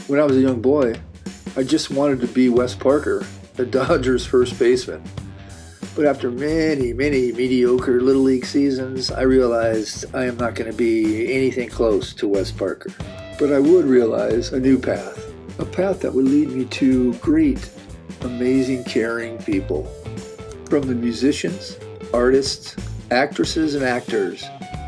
When I was a young boy, I just wanted to be Wes Parker, the Dodgers' first baseman. But after many, many mediocre Little League seasons, I realized I am not going to be anything close to Wes Parker. But I would realize a new path, a path that would lead me to great, amazing, caring people. From the musicians, artists, actresses, and actors,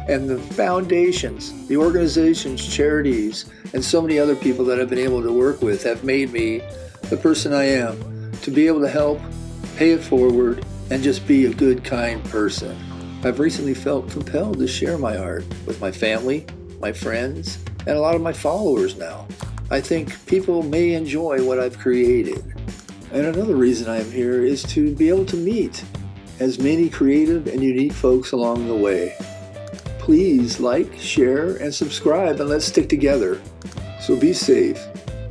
and the foundations, the organizations, charities, and so many other people that I've been able to work with have made me the person I am, to be able to help, pay it forward, and just be a good, kind person. I've recently felt compelled to share my art with my family, my friends, and a lot of my followers now. I think people may enjoy what I've created. And another reason I'm here is to be able to meet as many creative and unique folks along the way. Please like, share, and subscribe, and let's stick together. So be safe.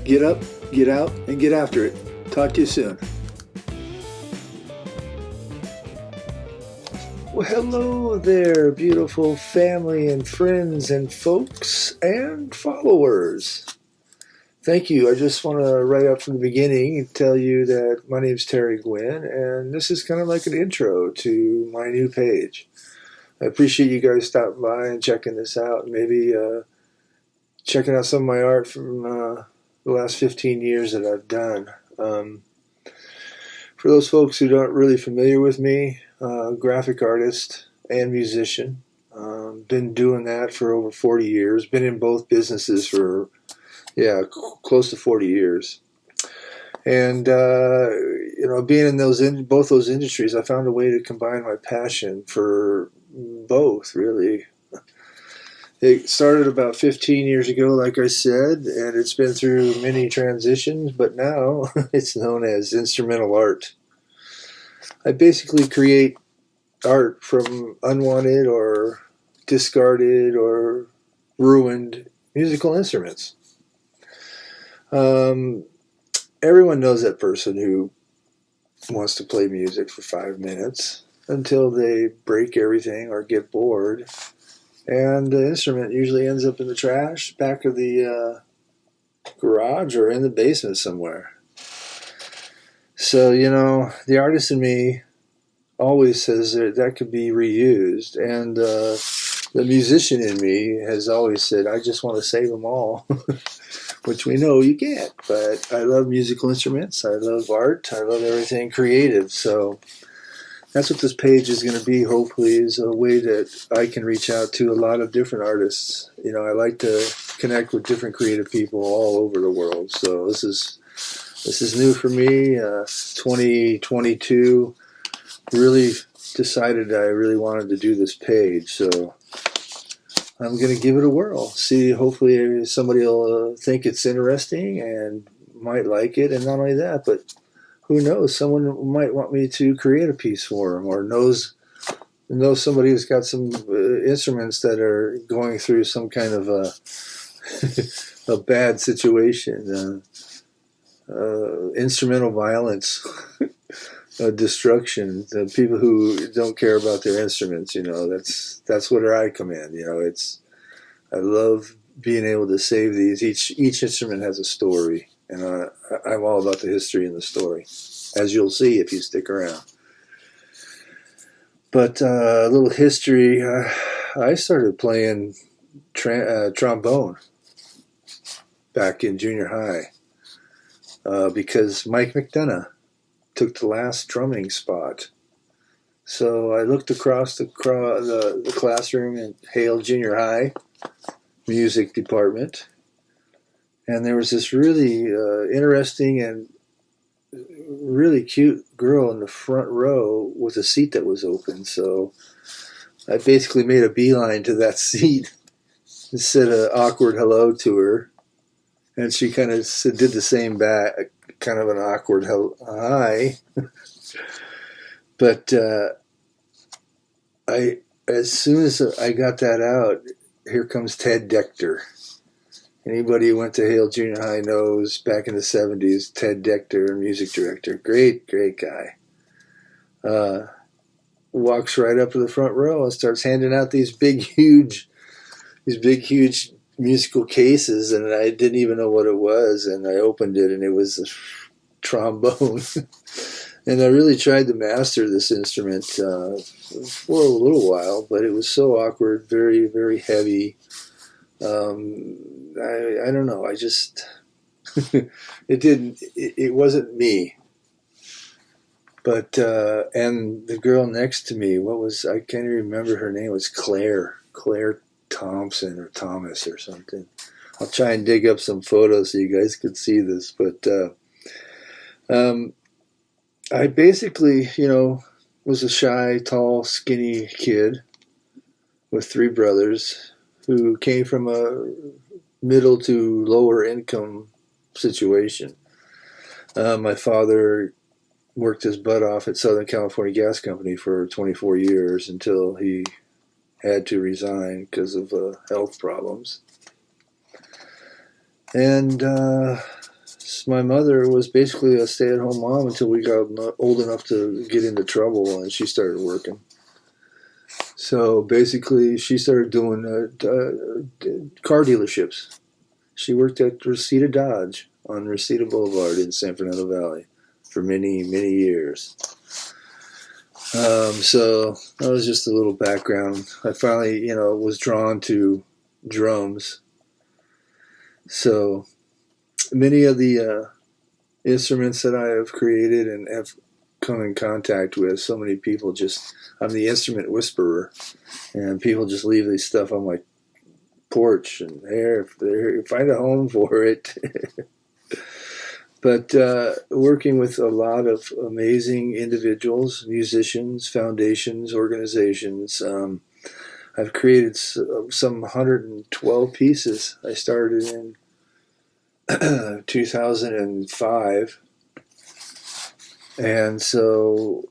Get up, get out, and get after it. Talk to you soon. Well, hello there, beautiful family and friends and folks and followers. Thank you. I just want to, right up from the beginning, tell you that my name's Terry Gwynn, and this is kind of like an intro to my new page. I appreciate you guys stopping by and checking this out, and maybe checking out some of my art from the last 15 years that I've done. For those folks who aren't really familiar with me, graphic artist and musician. Been doing that for over 40 years. Been in both businesses for, close to 40 years. And, being in both those industries, I found a way to combine my passion for both, really. It started about 15 years ago, like I said, and it's been through many transitions, but now it's known as instrumental art. I basically create art from unwanted or discarded or ruined musical instruments. Everyone knows that person who wants to play music for 5 minutes until they break everything or get bored. And the instrument usually ends up in the trash, back of the garage, or in the basement somewhere. So, the artist in me always says that could be reused. And the musician in me has always said, I just want to save them all. Which we know you can't. But I love musical instruments. I love art. I love everything creative. So that's what this page is going to be, hopefully, is a way that I can reach out to a lot of different artists. I like to connect with different creative people all over the world. So this is new for me. 2022, really decided I really wanted to do this page. So I'm going to give it a whirl. See, hopefully somebody will think it's interesting and might like it. And not only that, but who knows, someone might want me to create a piece for them, or knows somebody who's got some instruments that are going through some kind of a bad situation, instrumental violence, destruction. The people who don't care about their instruments, that's where I come in. I love being able to save these. Each instrument has a story. And I'm all about the history and the story, as you'll see if you stick around. But a little history. I started playing trombone back in junior high because Mike McDonough took the last drumming spot. So I looked across the classroom in Hale Junior High music department. And there was this really interesting and really cute girl in the front row with a seat that was open. So I basically made a beeline to that seat and said an awkward hello to her. And she kind of did the same back, kind of an awkward hi. But as soon as I got that out, here comes Ted Dector. Anybody who went to Hale Junior High knows back in the 70s, Ted Dector, music director, great guy. Walks right up to the front row and starts handing out these big, huge musical cases, and I didn't even know what it was, and I opened it, and it was a trombone. And I really tried to master this instrument for a little while, but it was so awkward, very, very heavy. I don't know. I just it wasn't me. But and the girl next to me, I can't even remember her name. It was Claire Thompson or Thomas or something. I'll try and dig up some photos so you guys could see this. But I basically, was a shy, tall, skinny kid with three brothers who came from a middle to lower income situation. My father worked his butt off at Southern California Gas Company for 24 years until he had to resign because of health problems. And my mother was basically a stay-at-home mom until we got old enough to get into trouble, and she started working. So basically, she started doing car dealerships. She worked at Reseda Dodge on Reseda Boulevard in San Fernando Valley for many, many years. So that was just a little background. I finally, was drawn to drums. So many of the instruments that I have created and have come in contact with, so many people I'm the instrument whisperer, and people just leave this stuff on my porch, and find a home for it. But working with a lot of amazing individuals, musicians, foundations, organizations, I've created some 112 pieces. I started in 2005, and so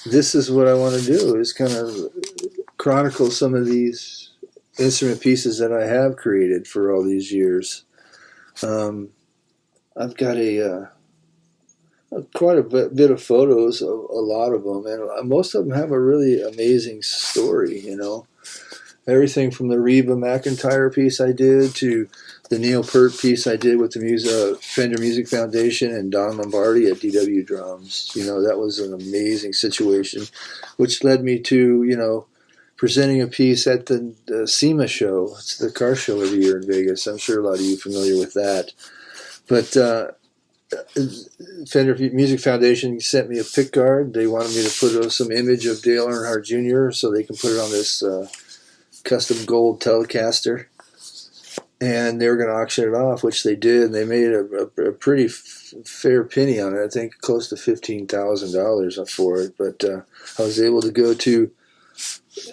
this is what I want to do, is kind of chronicle some of these instrument pieces that I have created for all these years. I've got quite a bit of photos of a lot of them, and most of them have a really amazing story. Everything from the Reba McEntire piece I did to the Neil Peart piece I did with the Fender Music Foundation and Don Lombardi at DW Drums. That was an amazing situation, which led me to presenting a piece at the SEMA show. It's the car show every year in Vegas. I'm sure a lot of you are familiar with that. But Fender Music Foundation sent me a pick guard. They wanted me to put some image of Dale Earnhardt Jr. so they can put it on this custom gold Telecaster. And they were going to auction it off, which they did. And they made a pretty fair penny on it. I think close to $15,000 for it. But I was able to go to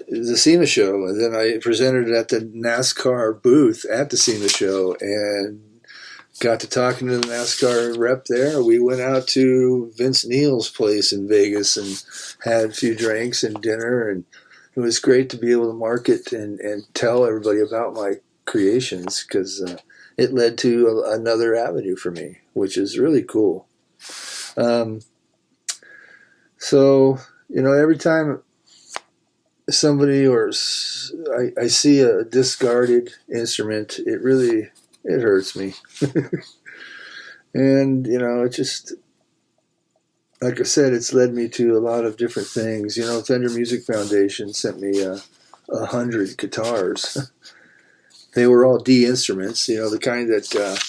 the SEMA show, and then I presented it at the NASCAR booth at the SEMA show, and got to talking to the NASCAR rep there. We went out to Vince Neil's place in Vegas and had a few drinks and dinner, and it was great to be able to market and tell everybody about my creations, because it led to another avenue for me, which is really cool. So, every time somebody I see a discarded instrument, it hurts me. And, it just, like I said, it's led me to a lot of different things. Fender Music Foundation sent me 100 guitars. They were all D instruments, the kind that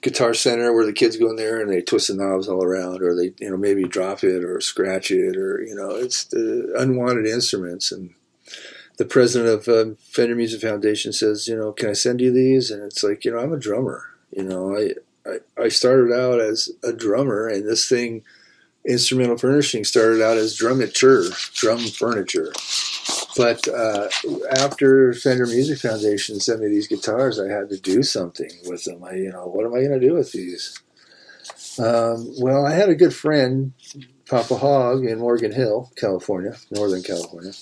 Guitar Center where the kids go in there and they twist the knobs all around, or they, maybe drop it or scratch it, or, it's the unwanted instruments. And the president of Fender Music Foundation says, can I send you these? And it's like, I'm a drummer. I started out as a drummer, and this thing, Instrumental Furnishing, started out as drum furniture. But after Fender Music Foundation sent me these guitars, I had to do something with them. What am I going to do with these? Well, I had a good friend, Papa Hogg, in Morgan Hill, California, Northern California,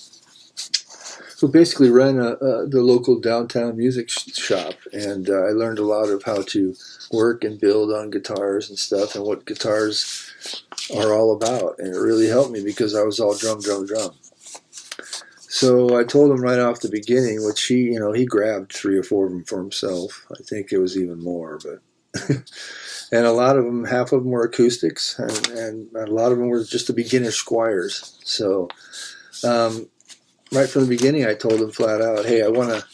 who basically ran the local downtown music shop. And I learned a lot of how to work and build on guitars and stuff, and what guitars are all about. And it really helped me because I was all drum. So I told him right off the beginning, which he grabbed 3 or 4 of them for himself. I think it was even more, but and a lot of them, half of them were acoustics, and a lot of them were just the beginner squires. So um, right from the beginning, I told him flat out, "Hey, I want to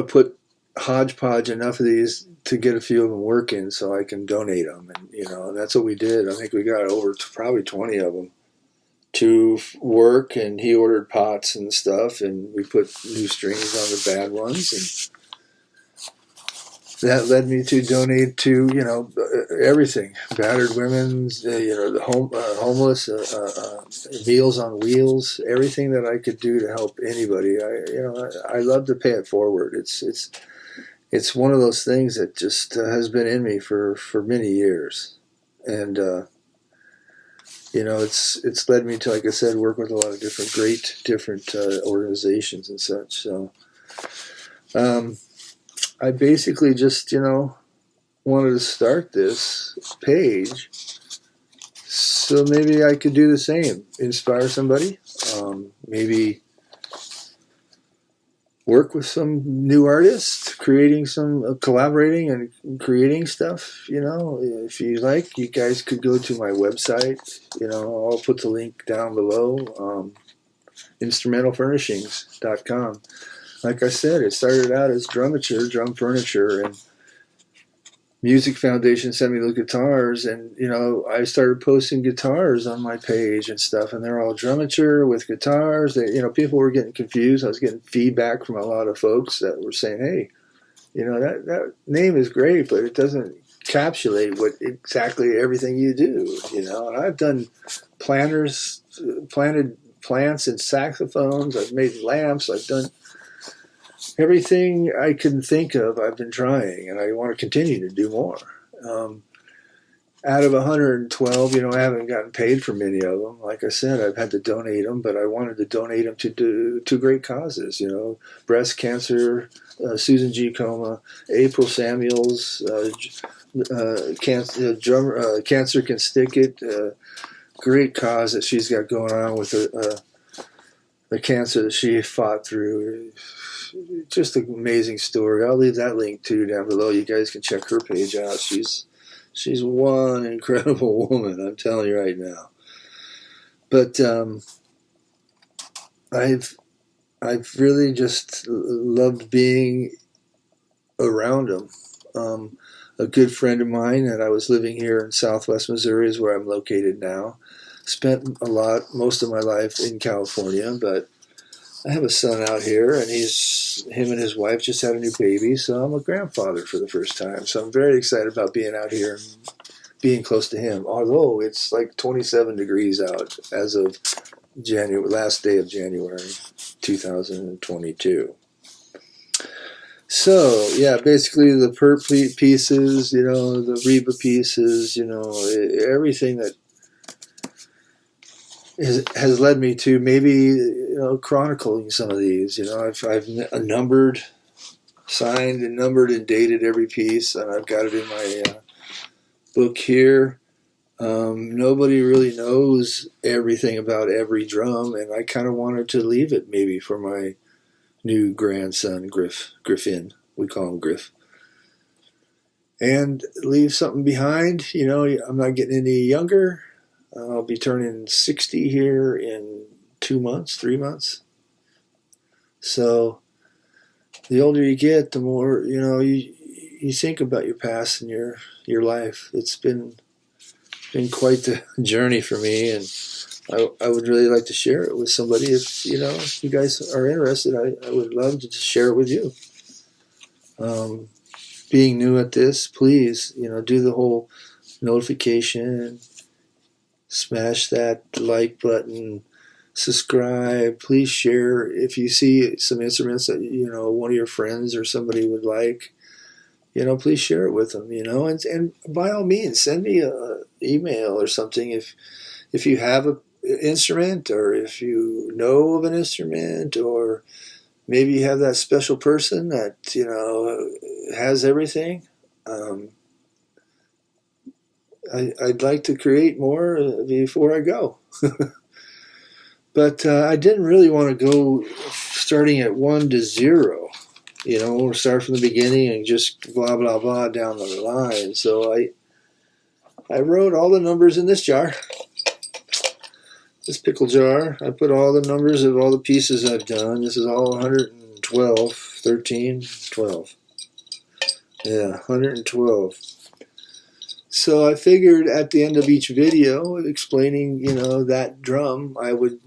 put hodgepodge enough of these to get a few of them working, so I can donate them." And and that's what we did. I think we got over probably 20 of them to work, and he ordered pots and stuff, and we put new strings on the bad ones, and that led me to donate to everything: battered women's, the homeless, Meals on Wheels, everything that I could do to help anybody. I love to pay it forward. It's one of those things that just has been in me for many years, and it's led me to, like I said, work with a lot of different organizations and such. So I basically just wanted to start this page so maybe I could do the same, inspire somebody, maybe work with some new artists, collaborating and creating stuff. If you like, you guys could go to my website. I'll put the link down below, instrumentalfurnishings.com. Like I said, it started out as drum furniture, and Music Foundation sent me the guitars, and I started posting guitars on my page and stuff, and they're all drumature with guitars. People were getting confused. I was getting feedback from a lot of folks that were saying, "Hey, that name is great, but it doesn't encapsulate what exactly everything you do." And I've done planted plants and saxophones. I've made lamps. I've done everything I can think of. I've been trying, and I want to continue to do more. Out of 112, I haven't gotten paid for many of them. Like I said, I've had to donate them, but I wanted to donate them to great causes. Breast cancer, Susan G. Coma, April Samuels, Cancer Can Stick It. Great cause that she's got going on with the cancer that she fought through. Just an amazing story. I'll leave that link too down below. You guys can check her page out. She's one incredible woman, I'm telling you right now. But I've really just loved being around them. A good friend of mine that I was living here in Southwest Missouri is where I'm located now. Spent most of my life in California, but I have a son out here, and him and his wife just had a new baby, so I'm a grandfather for the first time. So I'm very excited about being out here and being close to him, although it's like 27 degrees out as of last day of January 2022. So, yeah, basically the perp pieces, the Reba pieces, everything that has led me to maybe chronicling some of these. I've signed and numbered and dated every piece, and I've got it in my book here. Nobody really knows everything about every drum, and I kind of wanted to leave it maybe for my new grandson, Griffin. We call him Griff. And leave something behind. I'm not getting any younger. I'll be turning 60 here in 3 months. So the older you get, the more, you think about your past and your life. It's been quite the journey for me, and I would really like to share it with somebody. If you guys are interested, I would love to just share it with you. Being new at this, please, do the whole notification, smash that like button, subscribe. Please share if you see some instruments that one of your friends or somebody would like. Please share it with them. And by all means, send me an email or something if you have an instrument, or if you know of an instrument, or maybe you have that special person that has everything. I'd like to create more before I go. But I didn't really want to go starting at 1 to 0, you know, or start from the beginning and just blah, blah, blah down the line. So I wrote all the numbers in this jar, this pickle jar. I put all the numbers of all the pieces I've done. This is all 112, 13, 12. Yeah, 112. So I figured at the end of each video explaining, you know, that drum, I would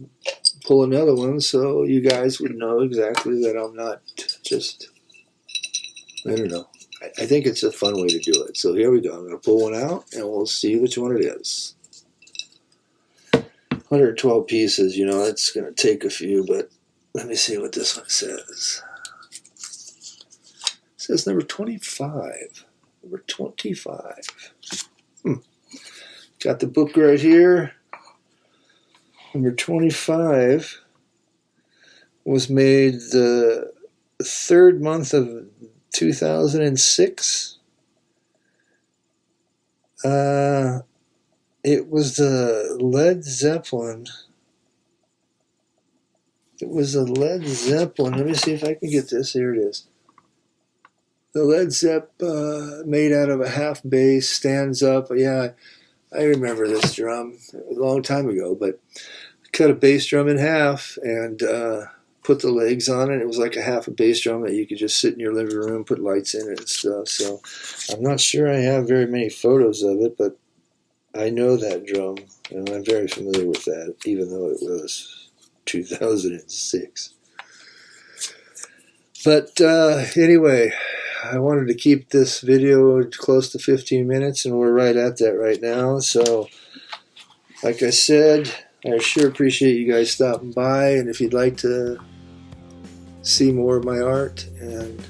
pull another one so you guys would know exactly that I'm not just, I don't know. I think it's a fun way to do it. So here we go. I'm going to pull one out and we'll see which one it is. 112 pieces, you know, it's going to take a few, but let me see what this one says. It says number 25. Number 25. Got the book right here. Number 25 was made the 3rd month of 2006. It was the Led Zeppelin. It was a Led Zeppelin. Let me see if I can get this. Here it is. The Led Zepp made out of a half bass, stands up. Yeah, I remember this drum a long time ago, but cut a bass drum in half and put the legs on it. It was like a half a bass drum that you could just sit in your living room, put lights in it and stuff. So I'm not sure I have very many photos of it, but I know that drum, and I'm very familiar with that, even though it was 2006. But anyway, I wanted to keep this video close to 15 minutes, and we're right at that right now. So, like I said, I sure appreciate you guys stopping by, and if you'd like to see more of my art and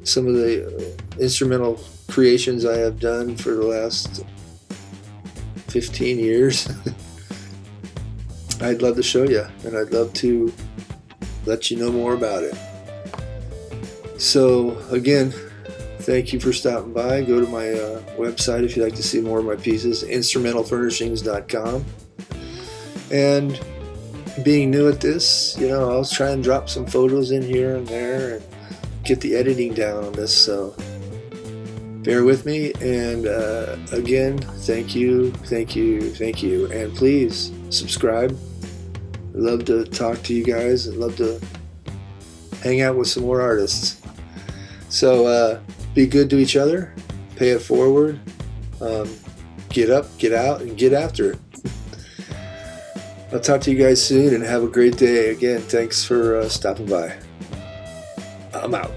some of the instrumental creations I have done for the last 15 years, I'd love to show you, and I'd love to let you know more about it. So again, thank you for stopping by. Go to my website if you'd like to see more of my pieces, instrumentalfurnishings.com. And being new at this, you know, I'll try and drop some photos in here and there and get the editing down on this. So bear with me. And again, thank you, thank you, thank you. And please subscribe. I'd love to talk to you guys. I'd love to hang out with some more artists. So be good to each other, pay it forward, get up, get out, and get after it. I'll talk to you guys soon, and have a great day. Again, thanks for stopping by. I'm out.